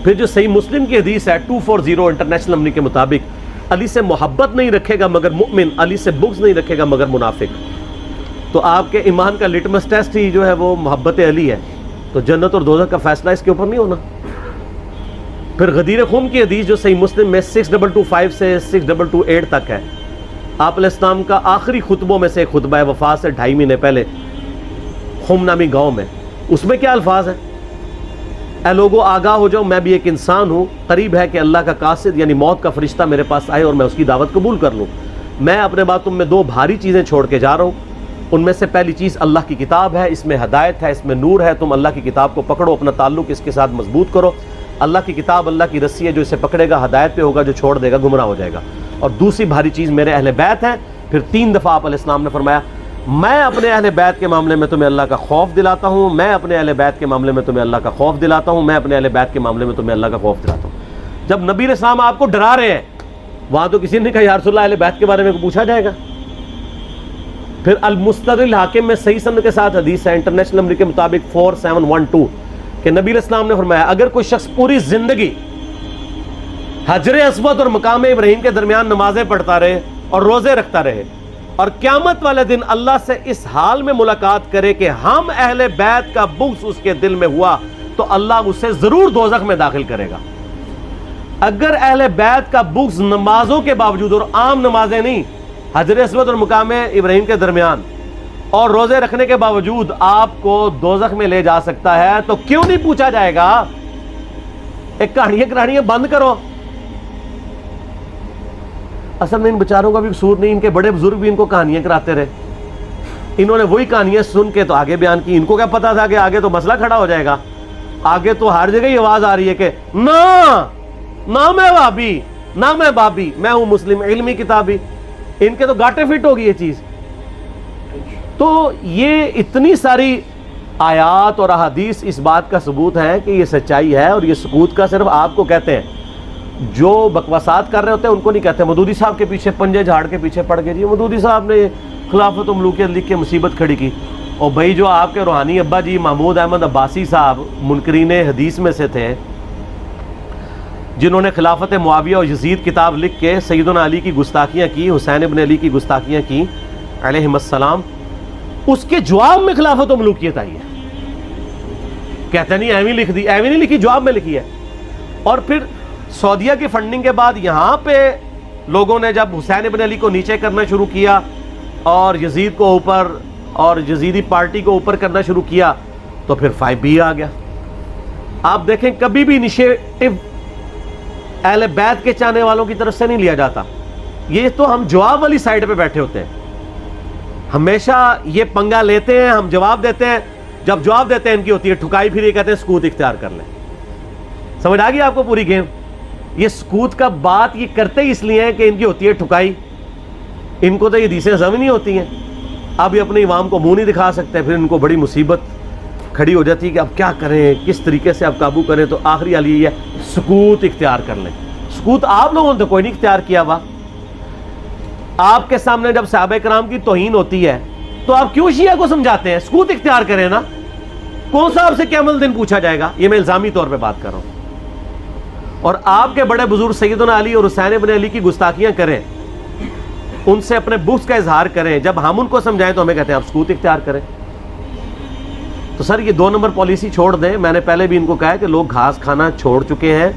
پھر جو صحیح مسلم کی حدیث ہے 240 انٹرنیشنل نمبر کے مطابق، علی سے محبت نہیں رکھے گا مگر مؤمن، علی سے بغض نہیں رکھے گا مگر منافق. تو آپ کے ایمان کا لٹمس ٹیسٹ ہی جو ہے وہ محبت علی ہے، تو جنت اور دوزخ کا فیصلہ اس کے اوپر نہیں ہونا. پھر غدیر خون کی حدیث جو صحیح مسلم میں 6225 سے 6228 تک ہے، آپ علیہ السلام کا آخری خطبوں میں سے ایک خطبہ ہے وفات سے 2.5 مہینے پہلے خم نامی گاؤں میں. اس میں کیا الفاظ ہیں؟ اے لوگو آگاہ ہو جاؤ، میں بھی ایک انسان ہوں، قریب ہے کہ اللہ کا قاصد یعنی موت کا فرشتہ میرے پاس آئے اور میں اس کی دعوت قبول کر لوں. میں اپنے بعد تم میں 2 بھاری چیزیں چھوڑ کے جا رہا ہوں. ان میں سے پہلی چیز اللہ کی کتاب ہے، اس میں ہدایت ہے، اس میں نور ہے. تم اللہ کی کتاب کو پکڑو، اپنا تعلق اس کے ساتھ مضبوط کرو. اللہ کی کتاب اللہ کی رسی ہے، جو اسے پکڑے گا ہدایت پہ ہوگا، جو چھوڑ دے گا گمراہ ہو جائے گا. اور دوسری بھاری چیز میرے اہل بیت ہیں. پھر 3 دفعہ آپ علیہ السلام نے فرمایا میں اپنے اہل بیت کے معاملے میں تمہیں اللہ کا خوف دلاتا ہوں، میں اپنے اہل بیت کے معاملے میں تمہیں اللہ کا خوف دلاتا ہوں، میں اپنے اہل بیت کے معاملے میں تمہیں اللہ کا خوف دلاتا ہوں. جب نبی علیہ السلام آپ کو ڈرا رہے ہیں، وہاں تو کسی نے کہا یا رسول اللہ اہل بیت کے بارے میں پوچھا جائے گا. پھر المستدرک الحاکم میں صحیح سند کے ساتھ حدیث ہے انٹرنیشنل نمبر کے مطابق 4712 کہ نبی علیہ السلام نے فرمایا اگر کوئی شخص پوری زندگی حجر اسود اور مقام ابراہیم کے درمیان نمازیں پڑھتا رہے اور روزے رکھتا رہے اور قیامت والے دن اللہ سے اس حال میں ملاقات کرے کہ ہم اہل بیت کا بغض اس کے دل میں ہوا، تو اللہ اسے ضرور دوزخ میں داخل کرے گا. اگر اہل بیت کا بغض نمازوں کے باوجود، اور عام نمازیں نہیں، حجر اسود اور مقام ابراہیم کے درمیان اور روزے رکھنے کے باوجود آپ کو دوزخ میں لے جا سکتا ہے، تو کیوں نہیں پوچھا جائے گا؟ ایک کہانیاں بند کرو. اصل میں ان بیچاروں کا بھی قصور نہیں، ان کے بڑے بزرگ بھی ان کو کہانیاں کراتے رہے. انہوں نے وہی کہانیاں سن کے تو آگے بیان کی. ان کو کیا پتا تھا کہ آگے تو مسئلہ کھڑا ہو جائے گا. آگے تو ہر جگہ ہی آواز آ رہی ہے کہ نہ میں وہابی، نہ میں بابی، میں ہوں مسلم علمی کتابی. ان کے تو گاٹے فٹ ہوگی یہ چیز. تو یہ اتنی ساری آیات اور احادیث اس بات کا ثبوت ہے کہ یہ سچائی ہے، اور یہ سکوت کا صرف آپ کو کہتے ہیں. جو بکواسات کر رہے ہوتے ہیں ان کو نہیں کہتے. مودودی صاحب کے پیچھے پنجے جھاڑ کے پیچھے پڑ گئے، جی مودودی صاحب نے خلافت و ملوکیت لکھ کے مصیبت کھڑی کی. اور بھائی جو آپ کے روحانی ابا جی محمود احمد عباسی صاحب منکرین حدیث میں سے تھے، جنہوں نے خلافت معاویہ اور یزید کتاب لکھ کے سیدنا علی کی گستاخیاں کی، حسین ابن علی کی گستاخیاں کی علیہم السلام، اس کے جواب میں خلافت و ملوکیت آئی ہے. کہتے نہیں ایویں لکھ دی، ایویں نہیں لکھی، جواب میں لکھی ہے. اور پھر سعودیہ کی فنڈنگ کے بعد یہاں پہ لوگوں نے جب حسین ابن علی کو نیچے کرنا شروع کیا اور یزید کو اوپر اور یزیدی پارٹی کو اوپر کرنا شروع کیا، تو پھر 5B آ گیا. آپ دیکھیں کبھی بھی انیشیٹو اہل بیت کے چاہنے والوں کی طرف سے نہیں لیا جاتا. یہ تو ہم جواب والی سائڈ پہ بیٹھے ہوتے ہیں، ہمیشہ یہ پنگا لیتے ہیں، ہم جواب دیتے ہیں. جب جواب دیتے ہیں ان کی ہوتی ہے ٹھکائی، پھر یہ کہتے ہیں سکوت اختیار کر لیں. سمجھ آ گئی آپ کو پوری گیم؟ یہ سکوت کا بات یہ کرتے ہی اس لیے ہیں کہ ان کی ہوتی ہے ٹھکائی. ان کو تو یہ حدیثیں ہضم نہیں ہوتی ہیں. اب یہ اپنے امام کو منہ نہیں دکھا سکتے، پھر ان کو بڑی مصیبت کھڑی ہو جاتی ہے کہ اب کیا کریں، کس طریقے سے اب قابو کریں. تو آخری حل یہ ہے سکوت اختیار کر لیں. سکوت آپ لوگوں نے تو کوئی نہیں اختیار کیا ہوا. آپ کے سامنے جب صحابہ کرام کی توہین ہوتی ہے تو آپ کیوں شیعہ کو سمجھاتے ہیں؟ سکوت اختیار کریں نا. کون سا آپ سے قیامت دن پوچھا جائے گا؟ یہ میں الزامی طور پہ بات کر رہا ہوں. اور آپ کے بڑے بزرگ سیدنا علی اور حسین ابن علی کی گستاخیاں کریں، ان سے اپنے بغض کا اظہار کریں. جب ہم ان کو سمجھائیں تو ہمیں کہتے ہیں آپ سکوت اختیار کریں. تو سر یہ 2 نمبر پالیسی چھوڑ دیں. میں نے پہلے بھی ان کو کہا ہے کہ لوگ گھاس کھانا چھوڑ چکے ہیں.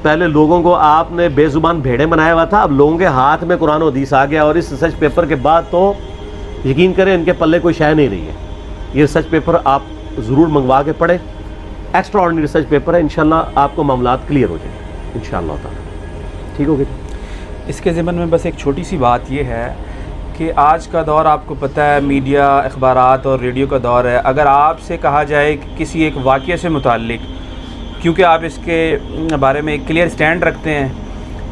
پہلے لوگوں کو آپ نے بے زبان بھیڑے بنایا ہوا تھا، اب لوگوں کے ہاتھ میں قرآن و حدیث آ گیا. اور اس ریسرچ پیپر کے بعد تو یقین کریں ان کے پلے کوئی شے نہیں رہی ہے. یہ ریسرچ پیپر آپ ضرور منگوا کے پڑھیں. ایکسٹرا آرڈنری ریسرچ پیپر ہے. انشاءاللہ آپ کو معاملات کلیئر ہو جائیں گے انشاءاللہ تعالیٰ. ٹھیک ہو گیا؟ اس کے ضمن میں بس ایک چھوٹی سی بات یہ ہے کہ آج کا دور آپ کو پتہ ہے میڈیا، اخبارات اور ریڈیو کا دور ہے. اگر آپ سے کہا جائے کہ کسی ایک واقعے سے متعلق، کیونکہ آپ اس کے بارے میں ایک کلیئر سٹینڈ رکھتے ہیں،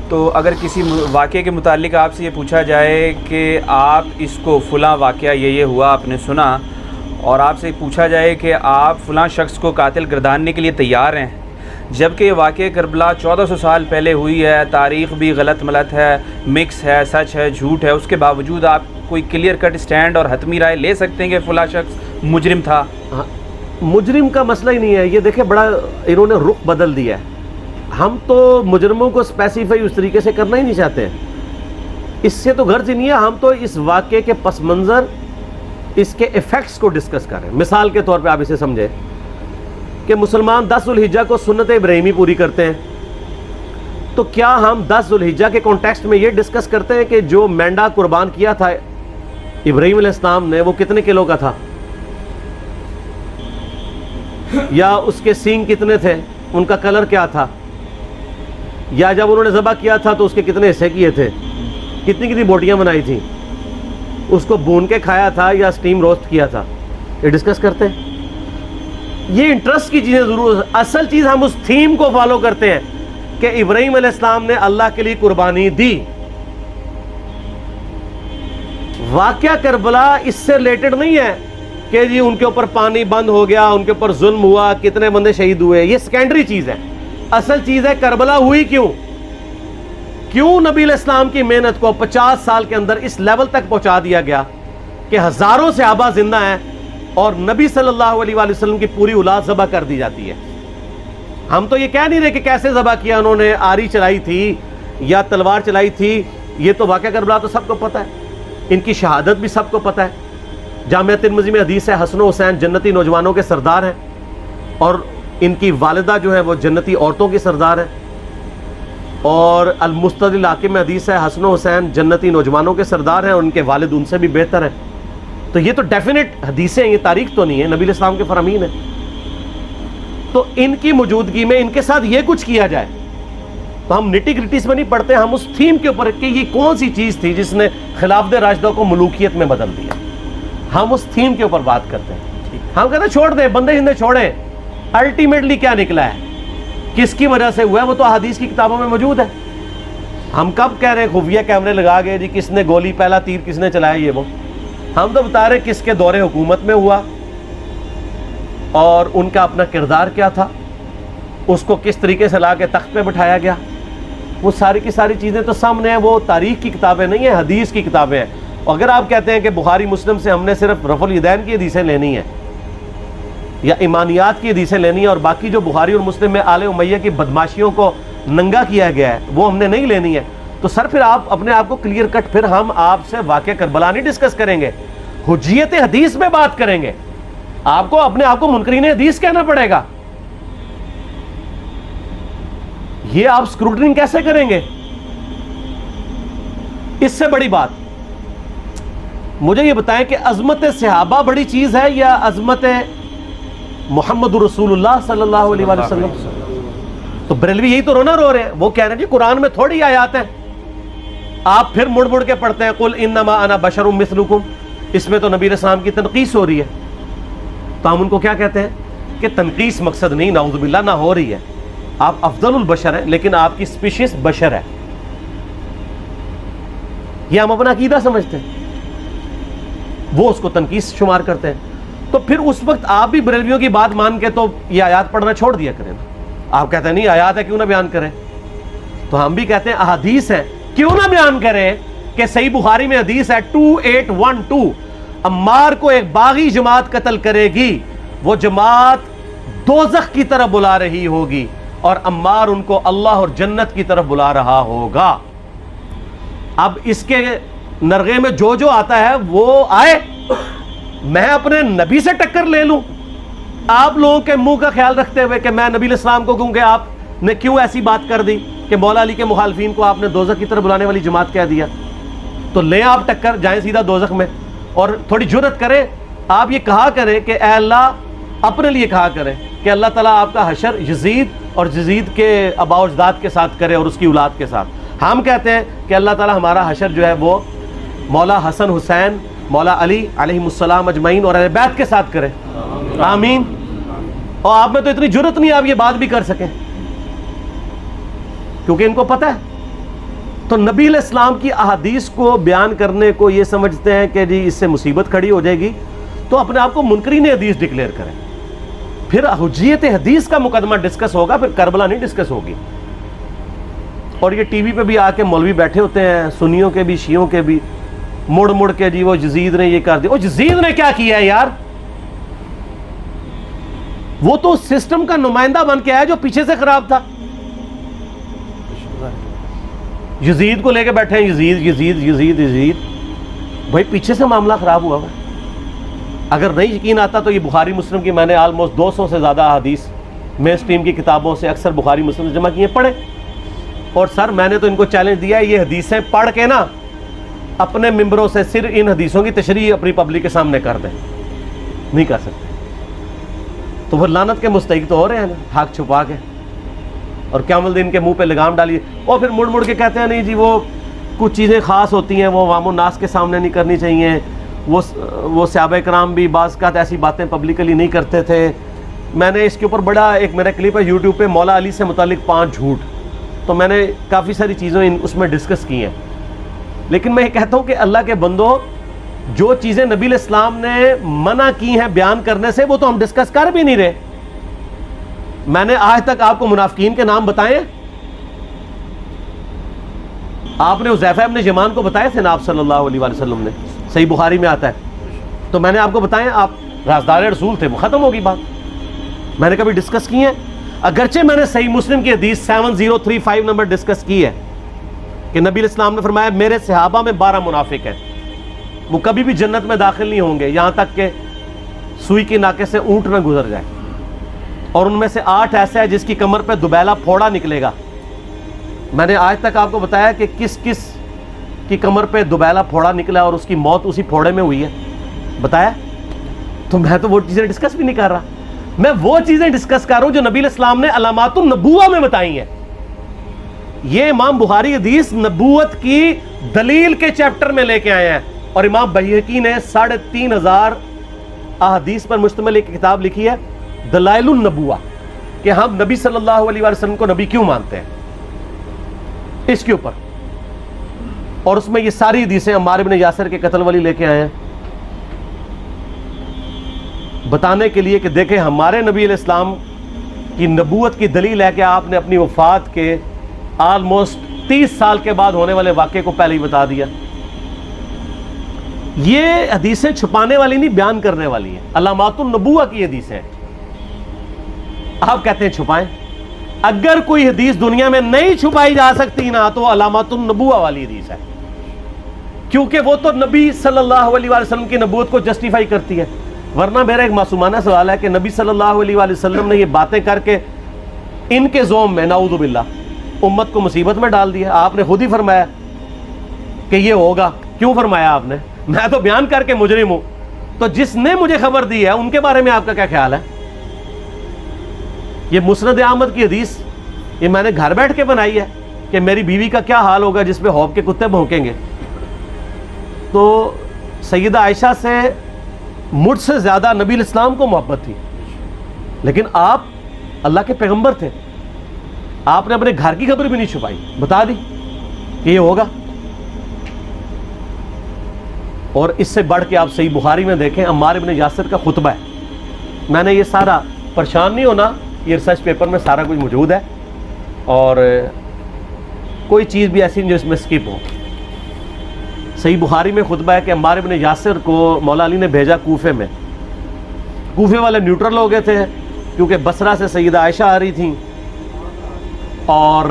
تو اگر کسی واقعے کے متعلق آپ سے یہ پوچھا جائے کہ آپ اس کو فلاں واقعہ یہ ہوا آپ نے سنا، اور آپ سے پوچھا جائے کہ آپ فلاں شخص کو قاتل گرداننے کے لیے تیار ہیں، جبکہ یہ واقعہ کربلا 1400 سال پہلے ہوئی ہے، تاریخ بھی غلط ملت ہے، مکس ہے، سچ ہے، جھوٹ ہے، اس کے باوجود آپ کوئی کلیئر کٹ سٹینڈ اور حتمی رائے لے سکتے ہیں کہ فلاں شخص مجرم تھا؟ مجرم کا مسئلہ ہی نہیں ہے. یہ دیکھیں بڑا انہوں نے رخ بدل دیا ہے. ہم تو مجرموں کو اسپیسیفائی اس طریقے سے کرنا ہی نہیں چاہتے ہیں. اس سے تو غرض ہی نہیں ہے. ہم تو اس واقعے کے پس منظر اس کے ایفیکٹس کو ڈسکس کر رہے ہیں. مثال کے طور پہ آپ اسے سمجھیں کہ مسلمان 10 ذوالحجہ کو سنت ابراہیمی پوری کرتے ہیں, تو کیا ہم 10 ذوالحجہ کے کانٹیکسٹ میں یہ ڈسکس کرتے ہیں کہ جو مینڈا قربان کیا تھا ابراہیم علیہ السلام نے وہ کتنے کلو کا تھا, یا اس کے سینگ کتنے تھے, ان کا کلر کیا تھا, یا جب انہوں نے ذبح کیا تھا تو اس کے کتنے حصے کیے تھے, کتنی کتنی بوٹیاں بنائی تھیں, اس کو بھون کے کھایا تھا یا سٹیم روسٹ کیا تھا, یہ ڈسکس کرتے ہیں. یہ انٹرسٹ کی چیزیں ضرور, اصل چیز ہم اس تھیم کو فالو کرتے ہیں کہ ابراہیم علیہ السلام نے اللہ کے لیے قربانی دی. واقعہ کربلا اس سے ریلیٹڈ نہیں ہے کہ جی ان کے اوپر پانی بند ہو گیا, ان کے اوپر ظلم ہوا, کتنے بندے شہید ہوئے, یہ سیکنڈری چیز ہے. اصل چیز ہے کربلا ہوئی کیوں نبی علیہ السلام کی محنت کو 50 سال کے اندر اس لیول تک پہنچا دیا گیا کہ ہزاروں صحابہ زندہ ہیں اور نبی صلی اللہ علیہ وآلہ وسلم کی پوری اولاد ذبح کر دی جاتی ہے. ہم تو یہ کہہ نہیں رہے کہ کیسے ذبح کیا انہوں نے, آری چلائی تھی یا تلوار چلائی تھی, یہ تو واقعہ کربلا تو سب کو پتہ ہے, ان کی شہادت بھی سب کو پتہ ہے. جامعہ ترمذی میں حدیث ہے حسن و حسین جنتی نوجوانوں کے سردار ہیں اور ان کی والدہ جو ہے وہ جنتی عورتوں کی سردار ہیں. اور المستدرک الحاکم میں حدیث ہے حسن و حسین جنتی نوجوانوں کے سردار ہیں اور ان کے والد ان سے بھی بہتر ہیں. تو یہ تو ڈیفینٹ حدیثیں ہیں, یہ تاریخ تو نہیں ہے, نبی علیہ السلام کے فرامین ہیں. تو ان کی موجودگی میں ان کے ساتھ یہ کچھ کیا جائے تو ہم نٹی گریٹیز میں نہیں پڑھتے, ہم اس تھیم کے اوپر کہ یہ کون سی چیز تھی جس نے خلافت راشدہ کو ملوکیت میں بدل دیا, ہم اس تھیم کے اوپر بات کرتے ہیں. ہم کہتے ہیں چھوڑ دیں, بندے ہندے چھوڑیں, الٹیمیٹلی کیا نکلا ہے, کس کی وجہ سے ہوا ہے, وہ تو احادیث کی کتابوں میں موجود ہے. ہم کب کہہ رہے ہیں خفیہ کیمرے لگا گئے جی کس نے گولی پہلا تیر کس نے چلایا, یہ وہ ہم تو بتا رہے کس کے دور حکومت میں ہوا اور ان کا اپنا کردار کیا تھا, اس کو کس طریقے سے لا کے تخت پہ بٹھایا گیا. وہ ساری کی ساری چیزیں تو سامنے ہیں, وہ تاریخ کی کتابیں نہیں ہیں, حدیث کی کتابیں ہیں. اگر آپ کہتے ہیں کہ بخاری مسلم سے ہم نے صرف رفع الیدین کی حدیثیں لینی ہیں یا ایمانیات کی حدیثیں لینی ہیں اور باقی جو بخاری اور مسلم میں آل امیہ کی بدماشیوں کو ننگا کیا گیا ہے وہ ہم نے نہیں لینی ہے, تو سر پھر آپ اپنے آپ کو کلیئر کٹ, پھر ہم آپ سے واقعہ کربلا نہیں ڈسکس کریں گے, حجیت حدیث میں بات کریں گے. آپ کو اپنے آپ کو منکرین حدیث کہنا پڑے گا. یہ آپ اسکروٹنگ کیسے کریں گے؟ اس سے بڑی بات مجھے یہ بتائیں کہ عظمت صحابہ بڑی چیز ہے یا عظمت محمد رسول اللہ صلی اللہ علیہ وآلہ وسلم؟ تو بریلوی یہی تو رونا رو رہے ہیں, وہ کہہ رہے ہیں جی قرآن میں تھوڑی آیات ہیں. آپ پھر مڑ مڑ کے پڑھتے ہیں قل انما انا بشر مثلکم, اس میں تو نبی علیہ السلام کی تنقیص ہو رہی ہے. تو ہم ان کو کیا کہتے ہیں کہ تنقیص مقصد نہیں, نعوذ باللہ, نہ ہو رہی ہے. آپ افضل البشر ہیں لیکن آپ کی سپیشیز بشر ہے, یہ ہم اپنا عقیدہ سمجھتے ہیں, وہ اس کو تنقیص شمار کرتے ہیں. تو پھر اس وقت آپ بھی بریلویوں کی بات مان کے تو یہ آیات پڑھنا چھوڑ دیا کریں. آپ کہتے ہیں نہیں آیات ہے کیوں نہ بیان کریں, تو ہم بھی کہتے ہیں احادیث ہے کیوں نہ بیان کریں کہ صحیح بخاری میں حدیث ہے 2812 عمار کو ایک باغی جماعت قتل کرے گی, وہ جماعت دوزخ کی طرف بلا رہی ہوگی اور عمار ان کو اللہ اور جنت کی طرف بلا رہا ہوگا. اب اس کے نرغے میں جو آتا ہے وہ آئے, میں اپنے نبی سے ٹکر لے لوں آپ لوگوں کے منہ کا خیال رکھتے ہوئے کہ میں نبی علیہ السلام کو کہوں کہ آپ نے کیوں ایسی بات کر دی کہ مولا علی کے مخالفین کو آپ نے دوزخ کی طرف بلانے والی جماعت کہہ دیا. تو لیں آپ ٹکر, جائیں سیدھا دوزخ میں, اور تھوڑی جرت کریں آپ یہ کہا کریں کہ اے اللہ, اپنے لیے کہا کریں کہ اللہ تعالیٰ آپ کا حشر یزید اور یزید کے آباء و اجداد کے ساتھ کرے اور اس کی اولاد کے ساتھ. ہم کہتے ہیں کہ اللہ تعالیٰ ہمارا حشر جو ہے وہ مولا حسن حسین, مولا علی علیہ السلام اجمعین اور اہل بیت کے ساتھ کرے, آمین. اور آپ میں تو اتنی جرت نہیں آپ یہ بات بھی کر سکیں کیونکہ ان کو پتہ ہے. تو نبی علیہ السلام کی احادیث کو بیان کرنے کو یہ سمجھتے ہیں کہ جی اس سے مصیبت کھڑی ہو جائے گی, تو اپنے آپ کو منکرین حدیث ڈکلیئر کریں. پھر حجیت حدیث کا مقدمہ ڈسکس ہوگا, پھر کربلا نہیں ڈسکس ہوگی. اور یہ ٹی وی پہ بھی آ کے مولوی بیٹھے ہوتے ہیں, سنیوں کے بھی شیعوں کے بھی, مڑ مڑ کے جی وہ یزید نے یہ کر دیا. وہ یزید نے کیا کیا ہے یار, وہ تو سسٹم کا نمائندہ بن کے آیا جو پیچھے سے خراب تھا. یزید کو لے کے بیٹھے ہیں، یزید یزید یزید یزید. بھائی پیچھے سے معاملہ خراب ہوا ہے. اگر نہیں یقین آتا تو یہ بخاری مسلم کی میں نے آلموسٹ 200 سے زیادہ احادیث مین اسٹریم کی کتابوں سے اکثر بخاری مسلم سے جمع کیے، پڑھیں. اور سر میں نے تو ان کو چیلنج دیا ہے، یہ حدیثیں پڑھ کے نا اپنے ممبروں سے صرف ان حدیثوں کی تشریح اپنی پبلک کے سامنے کر دیں. نہیں کر سکتے تو وہ لعنت کے مستحق تو ہو رہے ہیں نا، حق چھپا کے. اور قیامت دن کے منہ پہ لگام ڈالیے، اور پھر مڑ مڑ کے کہتے ہیں نہیں جی وہ کچھ چیزیں خاص ہوتی ہیں وہ عوام الناس کے سامنے نہیں کرنی چاہیے. وہ صحابہ کرام بھی بعض کا ایسی باتیں پبلکلی نہیں کرتے تھے. میں نے اس کے اوپر بڑا ایک میرا کلپ ہے یوٹیوب پہ، مولا علی سے متعلق 5 جھوٹ، تو میں نے کافی ساری چیزیں اس میں ڈسکس کی ہیں. لیکن میں یہ کہتا ہوں کہ اللہ کے بندو، جو چیزیں نبی علیہ السلام نے منع کی ہیں بیان کرنے سے وہ تو ہم ڈسکس کر بھی نہیں رہے. میں نے آج تک آپ کو منافقین کے نام بتائے؟ آپ نے حذیفہ ابن یمان کو بتائے تھے نا آپ صلی اللہ علیہ وآلہ وسلم نے، صحیح بخاری میں آتا ہے. تو میں نے آپ کو بتائے، آپ رازدار رسول تھے، وہ ختم ہوگی بات. میں نے کبھی ڈسکس کی ہے؟ اگرچہ میں نے صحیح مسلم کی حدیث 7035 نمبر ڈسکس کی ہے کہ نبی علیہ السلام نے فرمایا میرے صحابہ میں 12 منافق ہیں، وہ کبھی بھی جنت میں داخل نہیں ہوں گے یہاں تک کہ سوئی کی ناکے سے اونٹ نہ گزر جائے. اور ان میں سے 8 ایسا ہے جس کی کمر پہ دوبیلا پھوڑا نکلے گا. میں نے آج تک آپ کو بتایا کہ کس کس کی کمر پہ دوبیلا پھوڑا نکلا اور اس کی موت اسی پھوڑے میں ہوئی ہے؟ بتایا؟ تو میں تو وہ چیزیں ڈسکس بھی نہیں کر رہا، میں وہ چیزیں ڈسکس کر رہا ہوں جو نبی علیہ السلام نے علامات النبوہ میں بتائی ہیں. یہ امام بخاری حدیث نبوت کی دلیل کے چیپٹر میں لے کے آئے ہیں. اور امام بہقی نے 3500 احادیث پر مشتمل ایک کتاب لکھی ہے دلائل النبوہ، کہ ہم نبی صلی اللہ علیہ وسلم کو نبی کیوں مانتے ہیں، اس کے اوپر. اور اس میں یہ ساری حدیثیں عمار ابن یاسر کے قتل والی لے کے آئے ہیں بتانے کے لیے کہ دیکھیں ہمارے نبی علیہ السلام کی نبوت کی دلیل ہے کہ آپ نے اپنی وفات کے آلموسٹ 30 سال کے بعد ہونے والے واقعے کو پہلے ہی بتا دیا. یہ حدیثیں چھپانے والی نہیں، بیان کرنے والی ہیں. علامات النبوہ کی حدیثیں آپ کہتے ہیں چھپائیں. اگر کوئی حدیث دنیا میں نہیں چھپائی جا سکتی نا تو علامات النبوہ والی حدیث ہے، کیونکہ وہ تو نبی صلی اللہ علیہ وسلم کی نبوت کو جسٹیفائی کرتی ہے. ورنہ میرا ایک معصومانہ سوال ہے کہ نبی صلی اللہ علیہ وسلم نے یہ باتیں کر کے ان کے زوم میں نعوذ باللہ امت کو مصیبت میں ڈال دیا. آپ نے خود ہی فرمایا کہ یہ ہوگا. کیوں فرمایا آپ نے؟ میں تو بیان کر کے مجرم ہوں. تو جس نے مجھے خبر دی ہے ان کے بارے میں آپ کا کیا خیال ہے؟ یہ مسند احمد کی حدیث یہ میں نے گھر بیٹھ کے بنائی ہے کہ میری بیوی کا کیا حال ہوگا جس پہ خوف کے کتے بھونکیں گے. تو سیدہ عائشہ سے مجھ سے زیادہ نبی علیہ السلام کو محبت تھی، لیکن آپ اللہ کے پیغمبر تھے، آپ نے اپنے گھر کی خبر بھی نہیں چھپائی، بتا دی کہ یہ ہوگا. اور اس سے بڑھ کے آپ صحیح بخاری میں دیکھیں عمار ابن یاسر کا خطبہ ہے. میں نے یہ سارا، پریشان نہیں ہونا، یہ ریسرچ پیپر میں سارا کچھ موجود ہے اور کوئی چیز بھی ایسی نہیں جو اس میں سکپ ہو. صحیح بخاری میں خطبہ ہے کہ عمار ابن یاسر کو مولا علی نے بھیجا کوفے میں. کوفے والے نیوٹرل ہو گئے تھے کیونکہ بصرہ سے سیدہ عائشہ آ رہی تھیں اور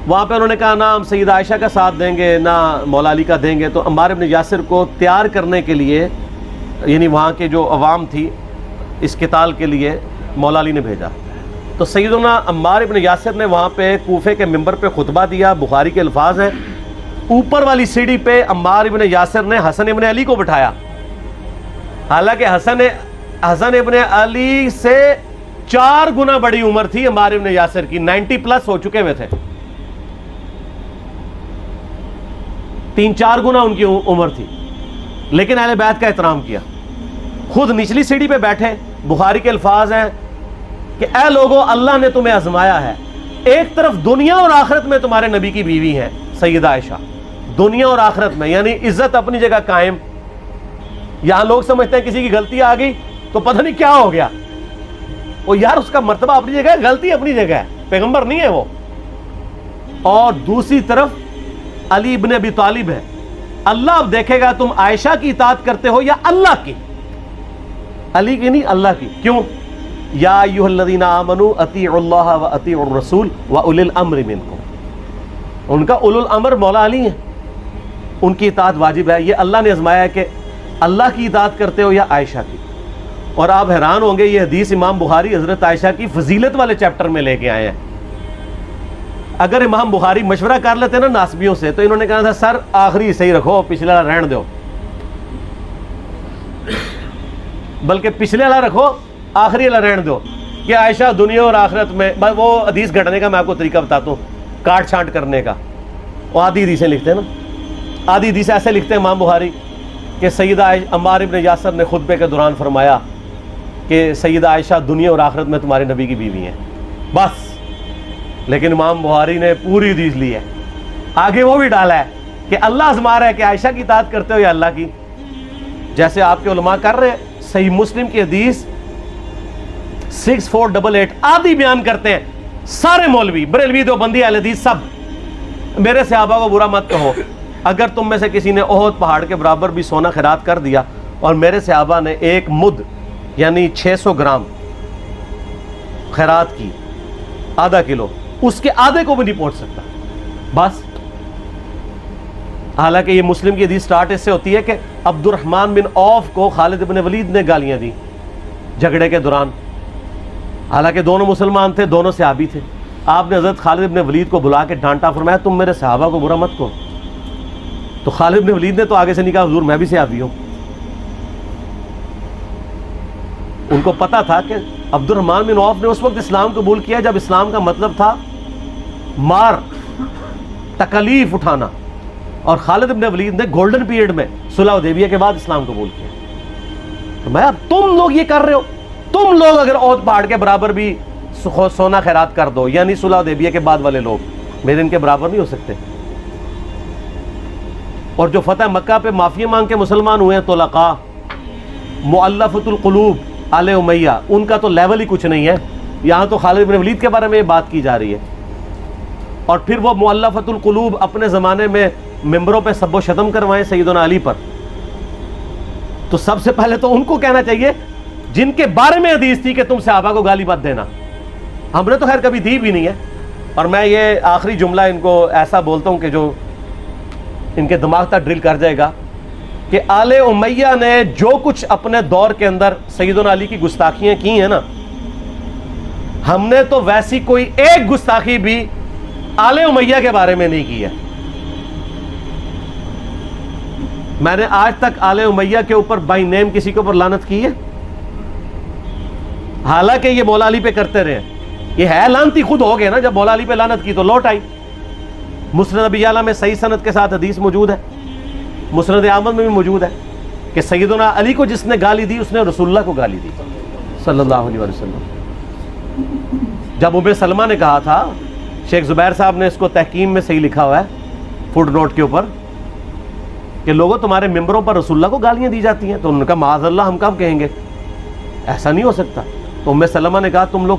وہاں پہ انہوں نے کہا نہ ہم سیدہ عائشہ کا ساتھ دیں گے نہ مولا علی کا دیں گے. تو عمار ابن یاسر کو تیار کرنے کے لیے، یعنی وہاں کے جو عوام تھی اس قتال کے لیے مولا علی نے بھیجا. تو سیدنا عمار ابن یاسر نے وہاں پہ کوفے کے ممبر پہ خطبہ دیا. بخاری کے الفاظ ہیں، اوپر والی سیڑھی پہ عمار ابن یاسر نے حسن ابن علی کو بٹھایا، حالانکہ حسن ابن علی سے 4 گنا بڑی عمر تھی عمار ابن یاسر کی، 90 پلس ہو چکے ہوئے تھے، 3-4 گنا ان کی عمر تھی. لیکن اہل بیت کا احترام کیا، خود نچلی سیڑھی پہ بیٹھے. بخاری کے الفاظ ہیں کہ اے لوگو اللہ نے تمہیں آزمایا ہے، ایک طرف دنیا اور آخرت میں تمہارے نبی کی بیوی ہیں سیدہ عائشہ، دنیا اور آخرت میں، یعنی عزت اپنی جگہ قائم. یہاں لوگ سمجھتے ہیں کسی کی غلطی آ گئی تو پتہ نہیں کیا ہو گیا. وہ یار اس کا مرتبہ اپنی جگہ ہے، غلطی اپنی جگہ ہے، پیغمبر نہیں ہے وہ. اور دوسری طرف علی ابن ابی طالب ہے. اللہ اب دیکھے گا تم عائشہ کی اطاعت کرتے ہو یا اللہ کی. علی کی نہیں، اللہ کی. کیوں؟ یا ایھا الذین آمنوا اطیعوا اللہ و اطیعوا الرسول و اولی الامر منکم. ان کا اولو الامر مولا علی ہیں، ان کی اطاعت واجب ہے. یہ اللہ نے آزمایا ہے کہ اللہ کی اطاعت کرتے ہو یا عائشہ کی. اور آپ حیران ہوں گے، یہ حدیث امام بخاری حضرت عائشہ کی فضیلت والے چیپٹر میں لے کے آئے ہیں. اگر امام بخاری مشورہ کر لیتے نا ناسبیوں سے تو انہوں نے کہا تھا سر آخری صحیح رکھو، پچھلے والا رہن دو، بلکہ پچھلے والا رکھو آخری والا رہن دو. کہ عائشہ دنیا اور آخرت میں، وہ حدیث گھٹنے کا میں آپ کو طریقہ بتاتا ہوں، کاٹ چھانٹ کرنے کا. وہ آدھی حدیثیں لکھتے ہیں نا، آدھی حدیث ایسے لکھتے ہیں امام بخاری کہ سیدہ عمار ابن یاسر نے خطبے کے دوران فرمایا کہ سیدہ عائشہ دنیا اور آخرت میں تمہارے نبی کی بیوی ہیں، بس. لیکن امام بخاری نے پوری حدیث لی ہے، آگے وہ بھی ڈالا ہے کہ اللہ آزما رہا ہے کہ عائشہ کی اطاعت کرتے ہو یا اللہ کی، جیسے آپ کے علماء کر رہے ہیں. صحیح مسلم کی حدیث 6488 آدھی بیان کرتے ہیں سارے مولوی، بریلوی، دیوبندی، اہل حدیث سب. میرے صحابہ کو برا مت کہو، اگر تم میں سے کسی نے احد پہاڑ کے برابر بھی سونا خیرات کر دیا اور میرے صحابہ نے ایک مد یعنی 600 گرام خیرات کی، آدھا کلو، اس کے آدھے کو بھی نہیں پہنچ سکتا بس. حالانکہ یہ مسلم کی حدیث سٹارٹ اس سے ہوتی ہے کہ عبد الرحمن بن عوف کو خالد بن ولید نے گالیاں دی جھگڑے کے دوران. حالانکہ دونوں مسلمان تھے، دونوں صحابی تھے. آپ نے حضرت خالد بن ولید کو بلا کے ڈانٹا، فرمایا تم میرے صحابہ کو برا مت کہو. تو خالد بن ولید نے تو آگے سے نہیں کہا حضور میں بھی صحابی ہوں. ان کو پتا تھا کہ عبد الرحمن بن عوف نے اس وقت اسلام قبول کیا جب اسلام کا مطلب تھا مار، تکلیف اٹھانا، اور خالد بن ولید نے گولڈن پیریڈ میں صلح حدیبیہ کے بعد اسلام قبول کیا. فرمایا تم لوگ یہ کر رہے ہو، تم لوگ اگر احد پہاڑ کے برابر بھی سونا خیرات کر دو، یعنی صلح حدیبیہ کے بعد والے لوگ میرے ان کے برابر نہیں ہو سکتے. اور جو فتح مکہ پہ معافی مانگ کے مسلمان ہوئے ہیں طلقاء، مؤلفۃ القلوب آل امیہ، ان کا تو لیول ہی کچھ نہیں ہے. یہاں تو خالد بن ولید کے بارے میں یہ بات کی جا رہی ہے. اور پھر وہ مؤلفۃ القلوب اپنے زمانے میں ممبروں پہ سب و شتم کروائیں سیدنا علی پر. تو سب سے پہلے تو ان کو کہنا چاہیے جن کے بارے میں حدیث تھی کہ تم صحابہ کو گالی مت دینا. ہم نے تو خیر کبھی دی بھی نہیں ہے. اور میں یہ آخری جملہ ان کو ایسا بولتا ہوں کہ جو ان کے دماغ تک ڈرل کر جائے گا کہ آل امیہ نے جو کچھ اپنے دور کے اندر سیدنا علی کی گستاخیاں کی ہیں نا، ہم نے تو ویسی کوئی ایک گستاخی بھی آل امیہ کے بارے میں نہیں کی ہے. میں نے آج تک آل امیہ کے اوپر بائی نیم کسی کے اوپر لعنت کی ہے؟ حالانکہ یہ مولا علی پہ کرتے رہے. یہ ہے لعنتی خود ہو گئے نا، جب مولا علی پہ لعنت کی تو لوٹ آئی. مسند ابی یعلا میں صحیح سند کے ساتھ حدیث موجود ہے، مسند احمد میں بھی موجود ہے کہ سیدنا علی کو جس نے گالی دی اس نے رسول اللہ کو گالی دی صلی اللہ علیہ وسلم. جب ام سلمہ نے کہا تھا، شیخ زبیر صاحب نے اس کو تحکیم میں صحیح لکھا ہوا ہے فوٹ نوٹ کے اوپر، کہ لوگوں تمہارے ممبروں پر رسول اللہ کو گالیاں دی جاتی ہیں، تو انہوں نے کہا معاذ اللہ، ہم کب کہیں گے، ایسا نہیں ہو سکتا. تو ام سلمہ نے کہا تم لوگ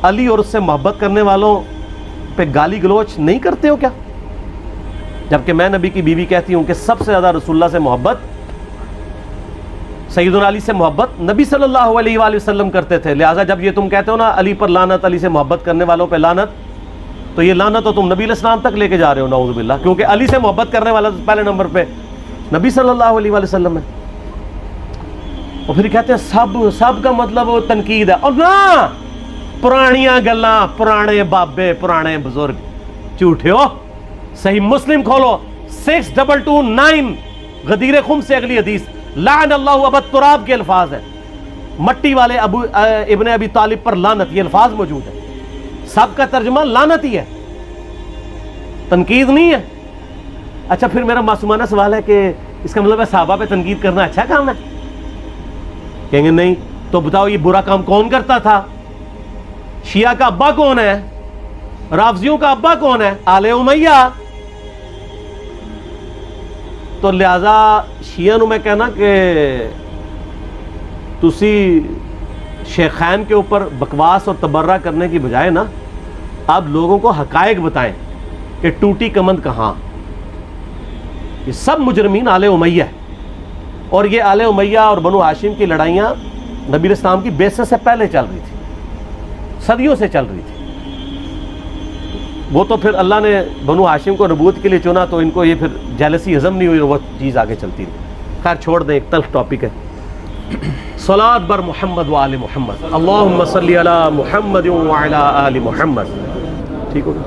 علی اور اس سے محبت کرنے والوں پہ گالی گلوچ نہیں کرتے ہو کیا؟ جبکہ میں نبی کی بیوی کہتی ہوں کہ سب سے زیادہ رسول اللہ سے محبت، سیدنا علی سے محبت نبی صلی اللہ علیہ وآلہ وسلم کرتے تھے. لہٰذا جب یہ تم کہتے ہو نا علی پر لعنت، علی سے محبت کرنے والوں پہ لعنت، تو یہ لعنت تو تم نبی علیہ السلام تک لے کے جا رہے ہو نعوذ باللہ، کیونکہ علی سے محبت کرنے والا پہلے نمبر پہ نبی صلی اللہ علیہ وآلہ وسلم ہے. اور پھر کہتے ہیں سب کا مطلب وہ تنقید ہے. اور نہ، پرانیاں گلاں، پرانے بابے، پرانے بزرگ، جھوٹے ہو. صحیح مسلم کھولو 6229 غدیر خم سے اگلی حدیث، لعن اللہ ابا التراب کے الفاظ ہیں، مٹی والے ابن ابی طالب پر لعنت، یہ الفاظ موجود ہیں. سب کا ترجمہ لعنت ہی ہے، تنقید نہیں ہے. اچھا پھر میرا معصومانہ سوال ہے کہ اس کا مطلب ہے صحابہ پہ تنقید کرنا اچھا کام ہے؟ کہیں گے نہیں. تو بتاؤ یہ برا کام کون کرتا تھا؟ شیعہ کا ابا کون ہے؟ رافضیوں کا ابا کون ہے؟ آل امیہ. تو لہذا شیعہ نو میں کہنا کہ تسی شیخین کے اوپر بکواس اور تبرہ کرنے کی بجائے نا اب لوگوں کو حقائق بتائیں کہ ٹوٹی کمند کہاں. یہ سب مجرمین آل امیہ ہے. اور یہ آل امیہ اور بنو ہاشم کی لڑائیاں نبی علیہ السلام کی بعثت سے پہلے چل رہی تھی. صدیوں سے چل رہی تھی. وہ تو پھر اللہ نے بنو ہاشم کو نبوت کے لیے چنا تو ان کو یہ پھر جیلسی ہضم نہیں ہوئی اور وہ چیز آگے چلتی رہی. خیر چھوڑ دیں, ایک تلخ ٹاپک ہے. صلاۃ بر محمد و آل محمد, اللہم صلی علی محمد و علی آل محمد. ٹھیک ہوگا.